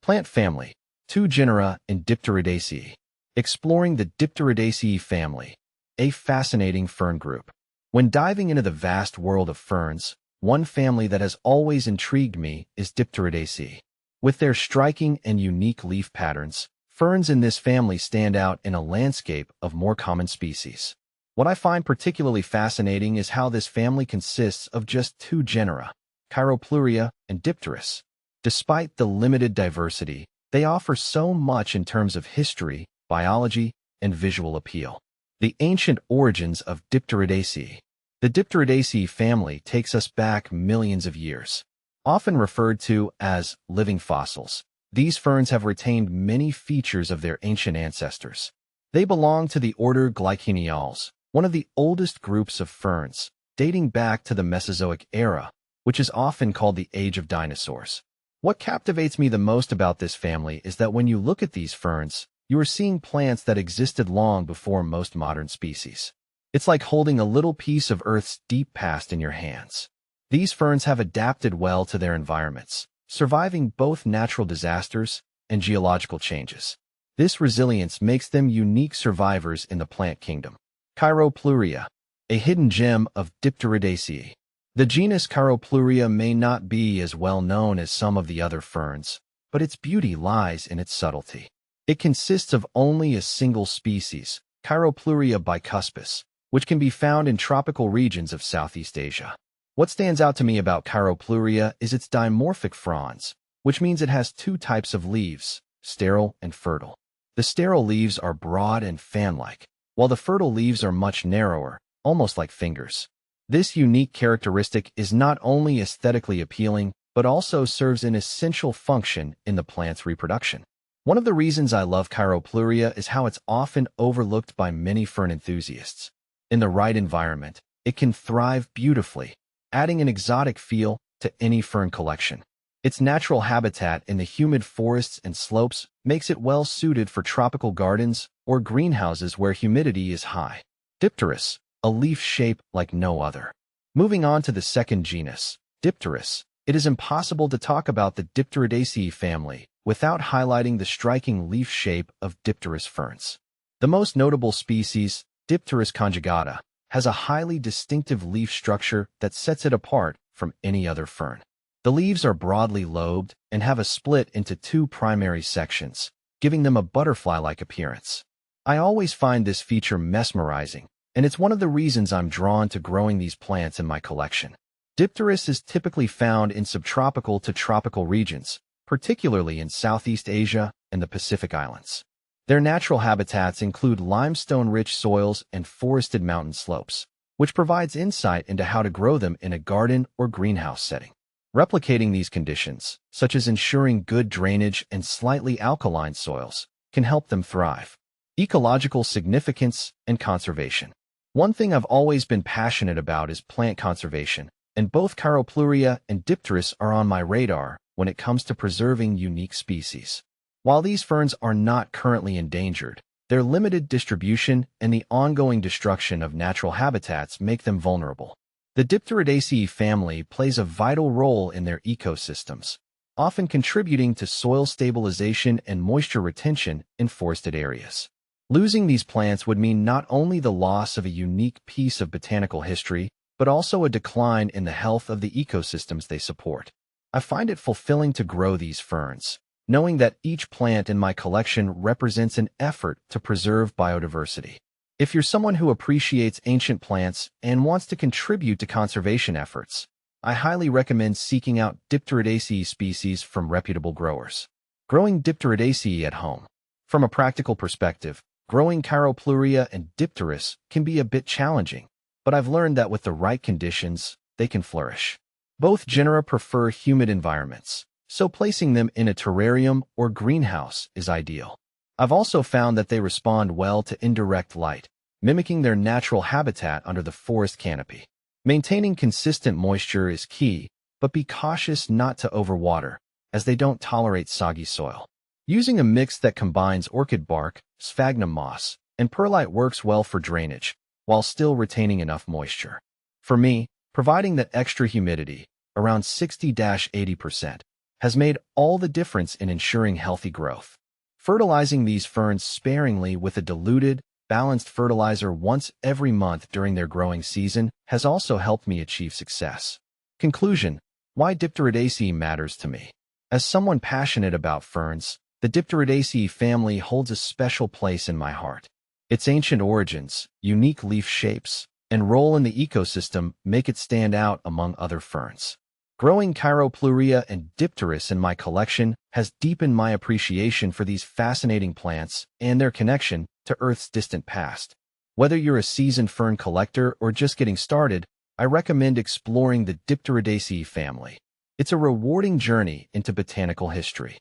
Plant family, 2 genera in Dipteridaceae. Exploring the Dipteridaceae family, a fascinating fern group. When diving into the vast world of ferns, one family that has always intrigued me is Dipteridaceae. With their striking and unique leaf patterns, ferns in this family stand out in a landscape of more common species. What I find particularly fascinating is how this family consists of just 2 genera, Chiropluria and Dipteris. Despite the limited diversity, they offer so much in terms of history, biology, and visual appeal. The ancient origins of Dipteridaceae. The Dipteridaceae family takes us back millions of years. Often referred to as living fossils, these ferns have retained many features of their ancient ancestors. They belong to the order Glyciniales, one of the oldest groups of ferns, dating back to the Mesozoic era, which is often called the Age of Dinosaurs. What captivates me the most about this family is that when you look at these ferns, you are seeing plants that existed long before most modern species. It's like holding a little piece of Earth's deep past in your hands. These ferns have adapted well to their environments, surviving both natural disasters and geological changes. This resilience makes them unique survivors in the plant kingdom. Chiropluria, a hidden gem of Dipteridaceae. The genus Chiropluria may not be as well known as some of the other ferns, but its beauty lies in its subtlety. It consists of only a single species, Chiropluria bicuspis, which can be found in tropical regions of Southeast Asia. What stands out to me about Chiropluria is its dimorphic fronds, which means it has 2 types of leaves, sterile and fertile. The sterile leaves are broad and fan-like, while the fertile leaves are much narrower, almost like fingers. This unique characteristic is not only aesthetically appealing, but also serves an essential function in the plant's reproduction. One of the reasons I love Chiropluria is how it's often overlooked by many fern enthusiasts. In the right environment, it can thrive beautifully, adding an exotic feel to any fern collection. Its natural habitat in the humid forests and slopes makes it well suited for tropical gardens or greenhouses where humidity is high. Dipteris, a leaf shape like no other. Moving on to the second genus, Dipteris, it is impossible to talk about the Dipteridaceae family without highlighting the striking leaf shape of Dipteris ferns. The most notable species, Dipteris conjugata, has a highly distinctive leaf structure that sets it apart from any other fern. The leaves are broadly lobed and have a split into 2 primary sections, giving them a butterfly-like appearance. I always find this feature mesmerizing, and it's one of the reasons I'm drawn to growing these plants in my collection. Dipteris is typically found in subtropical to tropical regions, particularly in Southeast Asia and the Pacific Islands. Their natural habitats include limestone-rich soils and forested mountain slopes, which provides insight into how to grow them in a garden or greenhouse setting. Replicating these conditions, such as ensuring good drainage and slightly alkaline soils, can help them thrive. Ecological significance and conservation. One thing I've always been passionate about is plant conservation, and both Chiropluria and Dipteris are on my radar when it comes to preserving unique species. While these ferns are not currently endangered, their limited distribution and the ongoing destruction of natural habitats make them vulnerable. The Dipteridaceae family plays a vital role in their ecosystems, often contributing to soil stabilization and moisture retention in forested areas. Losing these plants would mean not only the loss of a unique piece of botanical history, but also a decline in the health of the ecosystems they support. I find it fulfilling to grow these ferns, knowing that each plant in my collection represents an effort to preserve biodiversity. If you're someone who appreciates ancient plants and wants to contribute to conservation efforts, I highly recommend seeking out Dipteridaceae species from reputable growers. Growing Dipteridaceae at home. From a practical perspective, growing Chiropluria and Dipteris can be a bit challenging, but I've learned that with the right conditions, they can flourish. Both genera prefer humid environments, so placing them in a terrarium or greenhouse is ideal. I've also found that they respond well to indirect light, mimicking their natural habitat under the forest canopy. Maintaining consistent moisture is key, but be cautious not to overwater, as they don't tolerate soggy soil. Using a mix that combines orchid bark, sphagnum moss, and perlite works well for drainage, while still retaining enough moisture. For me, providing that extra humidity, around 60–80%, has made all the difference in ensuring healthy growth. Fertilizing these ferns sparingly with a diluted, balanced fertilizer once every month during their growing season has also helped me achieve success. Conclusion: why Dipteridaceae matters to me. As someone passionate about ferns, the Dipteridaceae family holds a special place in my heart. Its ancient origins, unique leaf shapes, and role in the ecosystem make it stand out among other ferns. Growing Chiroplurea and Dipteris in my collection has deepened my appreciation for these fascinating plants and their connection to Earth's distant past. Whether you're a seasoned fern collector or just getting started, I recommend exploring the Dipteridaceae family. It's a rewarding journey into botanical history.